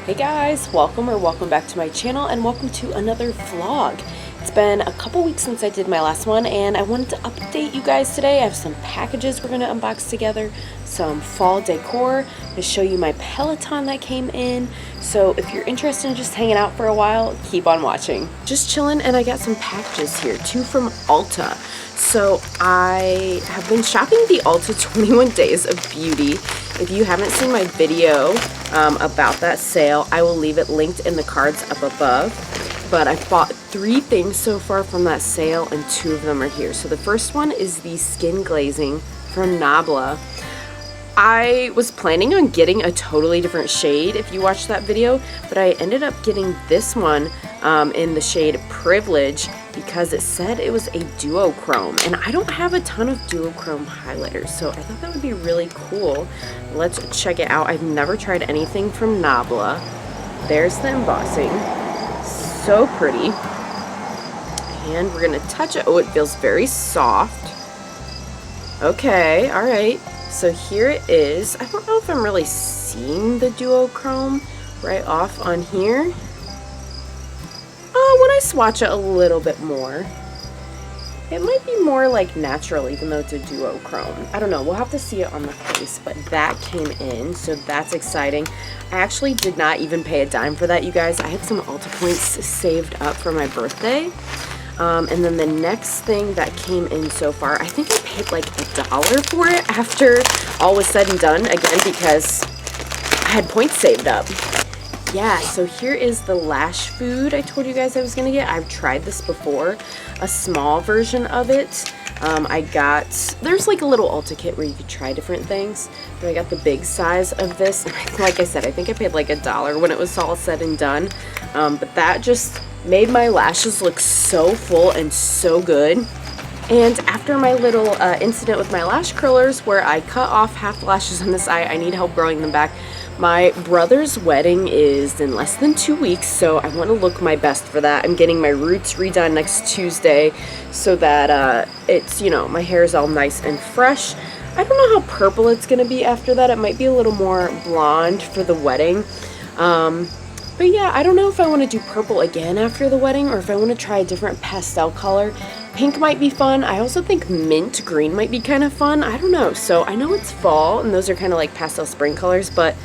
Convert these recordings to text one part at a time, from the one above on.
Hey guys, welcome back to my channel and welcome to another vlog. It's been a couple weeks since I did my last one and I wanted to update you guys today. I have some packages we're going to unbox together, some fall decor to show you my Peloton that came in. So if you're interested in just hanging out for a while, keep on watching. Just chilling, and I got some packages here, two from Ulta. So I have been shopping the Ulta 21 Days of Beauty. If you haven't seen my video about that sale, I will leave it linked in the cards up above. But I bought 3 things so far from that sale and 2 of them are here. So the first one is the skin glazing from Nabla. I was planning on getting a totally different shade if you watched that video, but I ended up getting this one in the shade Privilege because it said it was a duochrome, and I don't have a ton of duochrome highlighters, so I thought that would be really cool. Let's check it out. I've never tried anything from Nabla. There's the embossing. So pretty. And we're gonna touch it. Oh, it feels very soft. Okay, all right. So here it is. I don't know if I'm really seeing the duochrome right off on here. Oh, when I swatch it a little bit more, it might be more like natural, even though it's a duochrome. I don't know. We'll have to see it on the face, but that came in, so that's exciting. I actually did not even pay a dime for that, you guys. I had some Ulta points saved up for my birthday. And then the next thing that came in so far, I think I paid like $1 for it after all was said and done, again, because I had points saved up. Yeah, so here is the lash food I told you guys I was going to get. I've tried this before, a small version of it. There's like a little Ulta kit where you could try different things, but I got the big size of this. Like I said, I think I paid like $1 when it was all said and done, but that just made my lashes look so full and so good. And after my little incident with my lash curlers where I cut off half the lashes on this eye, I need help growing them back. My brother's wedding is in less than 2 weeks, so I want to look my best for that. I'm getting my roots redone next Tuesday so that it's, you know, my hair is all nice and fresh. I don't know how purple it's going to be after that. It might be a little more blonde for the wedding. But yeah, I don't know if I want to do purple again after the wedding or if I want to try a different pastel color. Pink might be fun. I also think mint green might be kind of fun. I don't know. So I know it's fall and those are kind of like pastel spring colors, but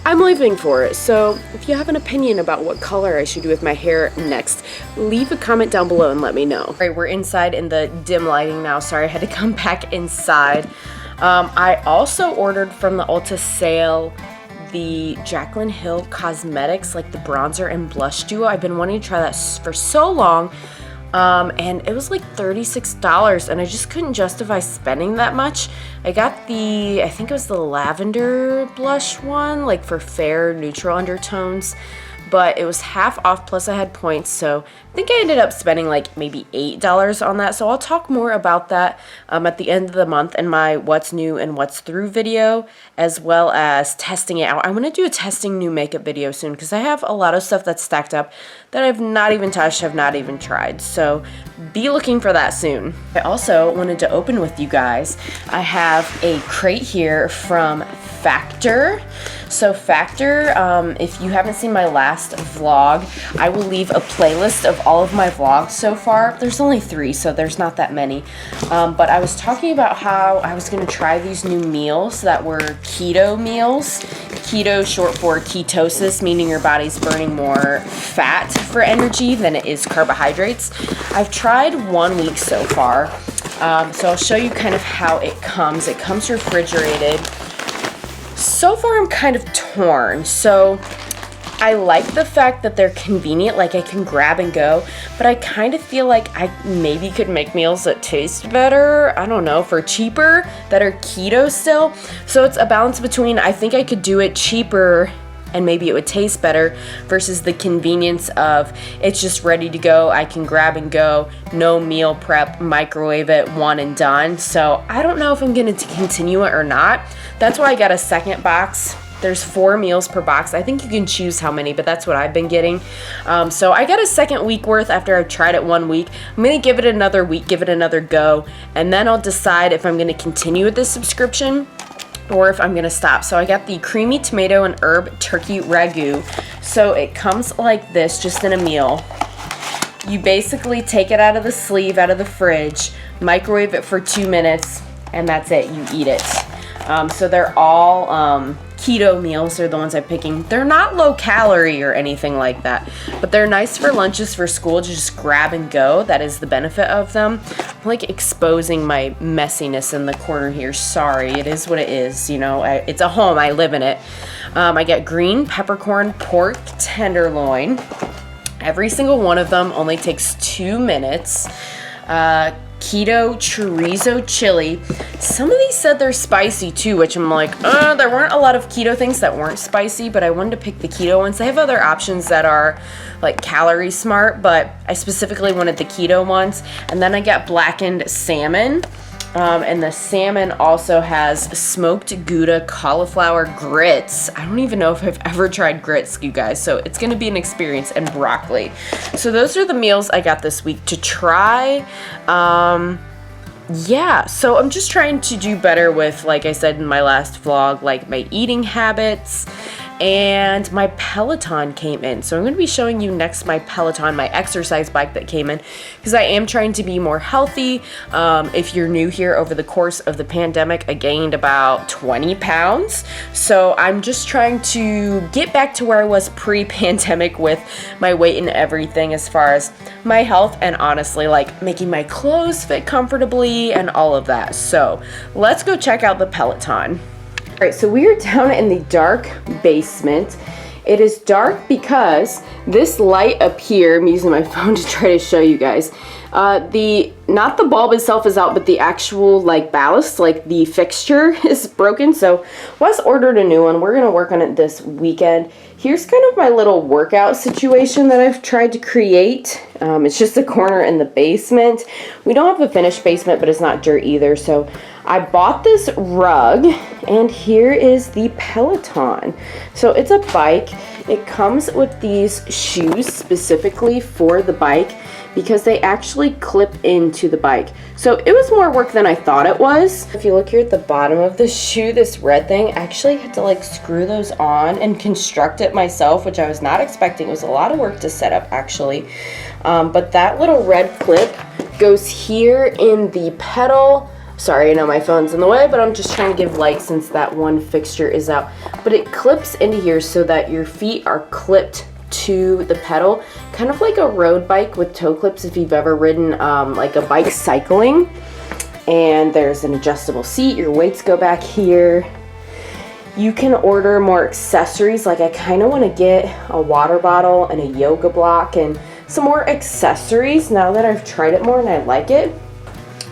I'm living for it. So if you have an opinion about what color I should do with my hair next, leave a comment down below and let me know. All right, we're inside in the dim lighting now. Sorry, I had to come back inside. I also ordered from the Ulta sale the Jaclyn Hill Cosmetics, like the bronzer and blush duo. I've been wanting to try that for so long. And it was like $36 and I just couldn't justify spending that much. I got I think it was the lavender blush one, like for fair neutral undertones, but it was half off plus I had points, so I think I ended up spending like maybe $8 on that. So I'll talk more about that at the end of the month in my what's new and what's through video, as well as testing it out. I want to do a testing new makeup video soon because I have a lot of stuff that's stacked up that I've not even touched, have not even tried, so be looking for that soon. I also wanted to open with you guys. I have a crate here from Factor. So Factor, if you haven't seen my last vlog, I will leave a playlist of all of my vlogs so far. There's only 3, so there's not that many. But I was talking about how I was going to try these new meals that were keto meals. Keto short for ketosis, meaning your body's burning more fat for energy than it is carbohydrates. I've tried 1 week so far, so I'll show you kind of how it comes. It comes refrigerated. So far I'm kind of torn. So I like the fact that they're convenient, like I can grab and go, but I kind of feel like I maybe could make meals that taste better, I don't know, for cheaper, that are keto still. So it's a balance between, I think I could do it cheaper and maybe it would taste better versus the convenience of it's just ready to go, I can grab and go, no meal prep, microwave it, one and done. So I don't know if I'm going to continue it or not. That's why I got a second box. There's 4 meals per box. I think you can choose how many, but that's what I've been getting. So I got a second week worth after I've tried it 1 week. I'm going to give it another week, give it another go, and then I'll decide if I'm going to continue with this subscription or if I'm gonna stop. So I got the creamy tomato and herb turkey ragu. So it comes like this, just in a meal. You basically take it out of the sleeve, out of the fridge, microwave it for 2 minutes, and that's it, you eat it. So they're all keto meals, they're the ones I'm picking. They're not low calorie or anything like that, but they're nice for lunches for school to just grab and go. That is the benefit of them. I'm like exposing my messiness in the corner here. Sorry, it is what it is, you know, it's a home, I live in it. I get green peppercorn pork tenderloin. Every single one of them only takes 2 minutes. Keto chorizo chili. Some of these said they're spicy too, which I'm like, there weren't a lot of keto things that weren't spicy, but I wanted to pick the keto ones. They have other options that are like calorie smart, but I specifically wanted the keto ones. And then I got blackened salmon. And the salmon also has smoked Gouda cauliflower grits. I don't even know if I've ever tried grits, you guys, so it's gonna be an experience, and broccoli. So those are the meals I got this week to try. Yeah, so I'm just trying to do better with, like I said in my last vlog, like my eating habits. And my Peloton came in. So I'm going to be showing you next my Peloton, my exercise bike that came in, because I am trying to be more healthy. If you're new here, over the course of the pandemic, I gained about 20 pounds. So I'm just trying to get back to where I was pre-pandemic with my weight and everything, as far as my health, and honestly, like making my clothes fit comfortably and all of that. So let's go check out the Peloton. All right, so we are down in the dark basement. It is dark because this light up here, I'm using my phone to try to show you guys. Not the bulb itself is out, but the actual like ballast, like the fixture is broken. So Wes ordered a new one. We're gonna work on it this weekend. Here's kind of my little workout situation that I've tried to create. It's just a corner in the basement. We don't have a finished basement, but it's not dirt either. So I bought this rug, and here is the Peloton. So it's a bike. It comes with these shoes specifically for the bike, because they actually clip into the bike. So it was more work than I thought it was. If you look here at the bottom of the shoe, this red thing, I actually had to like screw those on and construct it myself, which I was not expecting. It was a lot of work to set up actually. But that little red clip goes here in the pedal. Sorry, I know my phone's in the way, but I'm just trying to give light since that one fixture is out. But it clips into here so that your feet are clipped to the pedal, kind of like a road bike with toe clips if you've ever ridden like a bike cycling. And there's an adjustable seat, your weights go back here. You can order more accessories, like I kind of want to get a water bottle and a yoga block and some more accessories now that I've tried it more and I like it.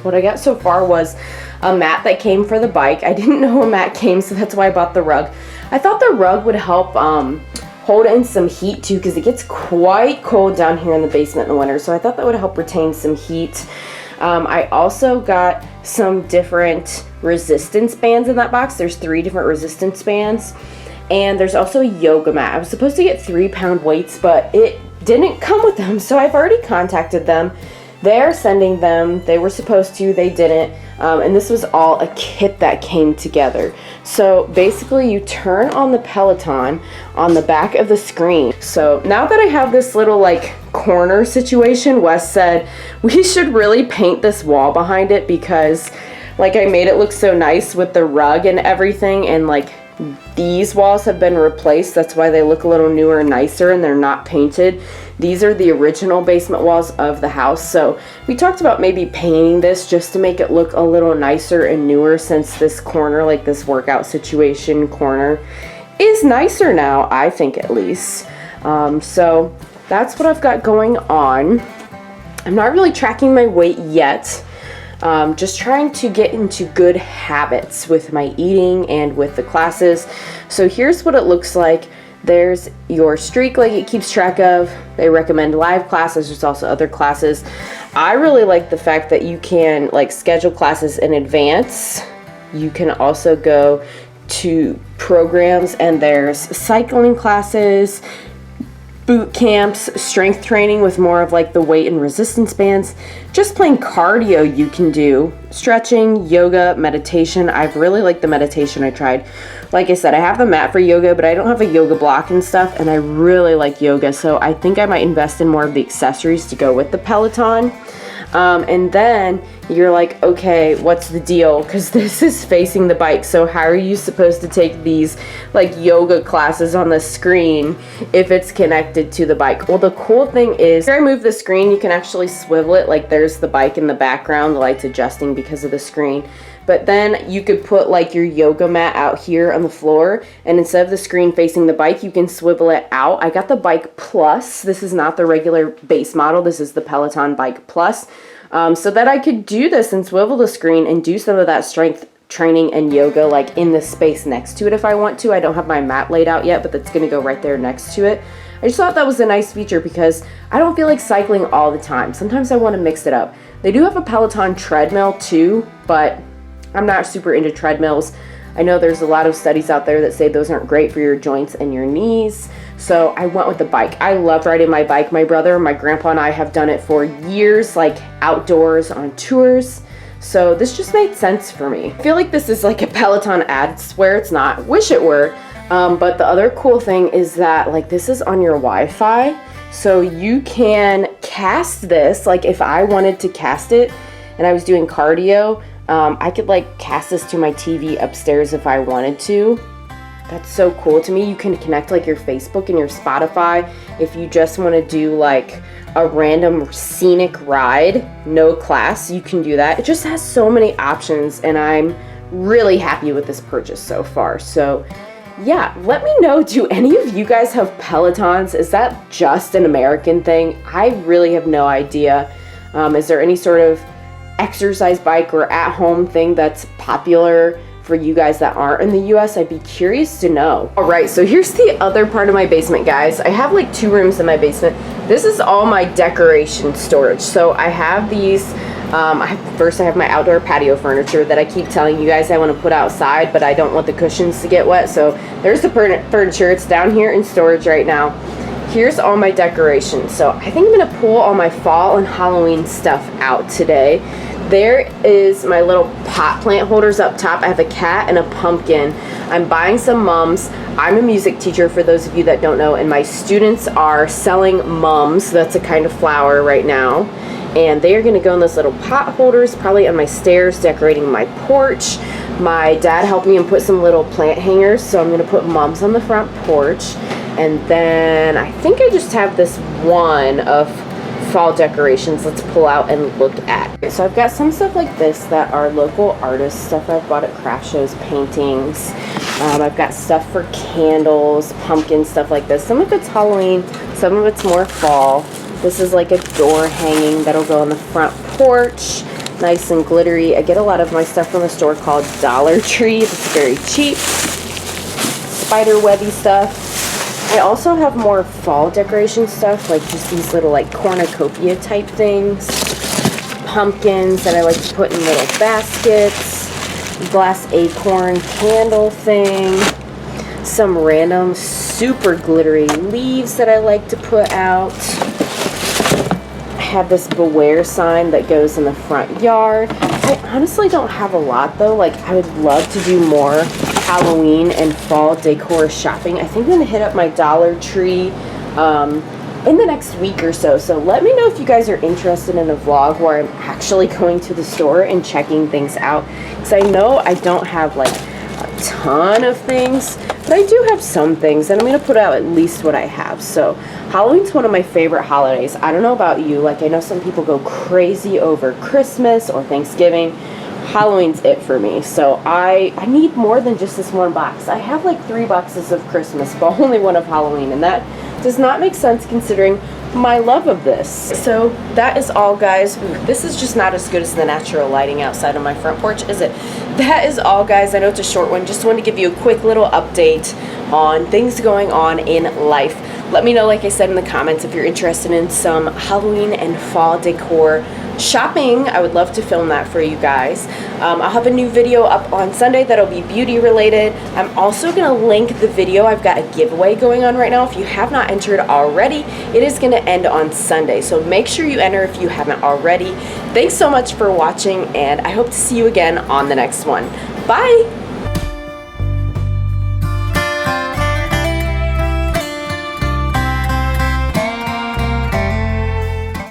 What I got so far was a mat that came for the bike. I didn't know a mat came, so that's why I bought the rug. I thought the rug would help hold in some heat too, because it gets quite cold down here in the basement in the winter, so I thought that would help retain some heat. I also got some different resistance bands in that box. There's 3 different resistance bands, and there's also a yoga mat. I was supposed to get 3-pound weights, but it didn't come with them, so I've already contacted them. They're sending them. They were supposed to, they didn't. And this was all a kit that came together. So basically you turn on the Peloton on the back of the screen. So now that I have this little like corner situation, Wes said we should really paint this wall behind it, because like I made it look so nice with the rug and everything, and like these walls have been replaced. That's why they look a little newer and nicer, and they're not painted. These are the original basement walls of the house. So we talked about maybe painting this just to make it look a little nicer and newer, since this corner, like this workout situation corner, is nicer now, I think at least. So that's what I've got going on. I'm not really tracking my weight yet. Just trying to get into good habits with my eating and with the classes. So here's what it looks like. There's your streak, like it keeps track of. They recommend live classes. There's also other classes. I really like the fact that you can like schedule classes in advance. You can also go to programs, and there's cycling classes, boot camps, strength training with more of like the weight and resistance bands, just plain cardio you can do, stretching, yoga, meditation. I've really liked the meditation I tried. Like I said, I have the mat for yoga, but I don't have a yoga block and stuff, and I really like yoga, so I think I might invest in more of the accessories to go with the Peloton. And then you're like, okay, what's the deal? Because this is facing the bike, so how are you supposed to take these like yoga classes on the screen if it's connected to the bike? Well, the cool thing is, if I move the screen, you can actually swivel it, like there's the bike in the background, the light's adjusting because of the screen. But then you could put like your yoga mat out here on the floor, and instead of the screen facing the bike, you can swivel it out. I got the Bike Plus. This is not the regular base model. This is the Peloton Bike Plus. So that I could do this and swivel the screen and do some of that strength training and yoga like in the space next to it if I want to. I don't have my mat laid out yet, but that's going to go right there next to it. I just thought that was a nice feature because I don't feel like cycling all the time. Sometimes I want to mix it up. They do have a Peloton treadmill too, but I'm not super into treadmills. I know there's a lot of studies out there that say those aren't great for your joints and your knees. So I went with the bike. I love riding my bike. My brother, my grandpa, and I have done it for years, like outdoors on tours. So this just made sense for me. I feel like this is like a Peloton ad. I swear it's not. Wish it were. But the other cool thing is that like this is on your Wi-Fi. So you can cast this. Like if I wanted to cast it and I was doing cardio, I could like cast this to my TV upstairs if I wanted to. That's so cool to me. You can connect like your Facebook and your Spotify if you just want to do like a random scenic ride, no class, you can do that. It just has so many options, and I'm really happy with this purchase so far. So yeah, let me know, do any of you guys have Pelotons? Is that just an American thing? I really have no idea. Is there any sort of exercise bike or at-home thing that's popular for you guys that aren't in the US? I'd be curious to know. All right, so here's the other part of my basement, guys. I have like 2 rooms in my basement. This is all my decoration storage. So I have these, first I have my outdoor patio furniture that I keep telling you guys I want to put outside, but I don't want the cushions to get wet. So there's the furniture. It's down here in storage right now. Here's all my decorations. So I think I'm gonna pull all my fall and Halloween stuff out today. There is my little pot plant holders up top. I have a cat and a pumpkin. I'm buying some mums. I'm a music teacher, for those of you that don't know, and my students are selling mums. That's a kind of flower right now. And they are gonna go in those little pot holders, probably on my stairs, decorating my porch. My dad helped me and put some little plant hangers, so I'm gonna put mums on the front porch. And then I think I just have this one of fall decorations. Let's pull out and look at. So I've got some stuff like this that are local artists, stuff I've bought at craft shows, paintings. I've got stuff for candles, pumpkins, stuff like this. Some of it's Halloween, some of it's more fall. This is like a door hanging that'll go on the front porch. Nice and glittery. I get a lot of my stuff from a store called Dollar Tree. It's very cheap. Spider webby stuff. I also have more fall decoration stuff, like just these little like cornucopia type things. Pumpkins that I like to put in little baskets. Glass acorn candle thing. Some random super glittery leaves that I like to put out. I have this beware sign that goes in the front yard. I honestly don't have a lot though. Like I would love to do more Halloween and fall decor shopping. I think I'm gonna hit up my Dollar Tree in the next week or so. So let me know if you guys are interested in a vlog where I'm actually going to the store and checking things out. Because I know I don't have like a ton of things, but I do have some things, and I'm gonna put out at least what I have. So Halloween's one of my favorite holidays. I don't know about you, like I know some people go crazy over Christmas or Thanksgiving. Halloween's it for me. So I need more than just this one box. I have like 3 boxes of Christmas, but only one of Halloween, and that does not make sense considering my love of this. So that is all, guys. This is just not as good as the natural lighting outside on my front porch, is it? That is all, guys. I know it's a short one. Just wanted to give you a quick little update on things going on in life. Let me know, like I said in the comments, if you're interested in some Halloween and fall decor shopping, I would love to film that for you guys. I'll have a new video up on Sunday that'll be beauty related. I'm also gonna link the video. I've got a giveaway going on right now. If you have not entered already, it is gonna end on Sunday, so make sure you enter if you haven't already. Thanks so much for watching, and I hope to see you again on the next one. Bye!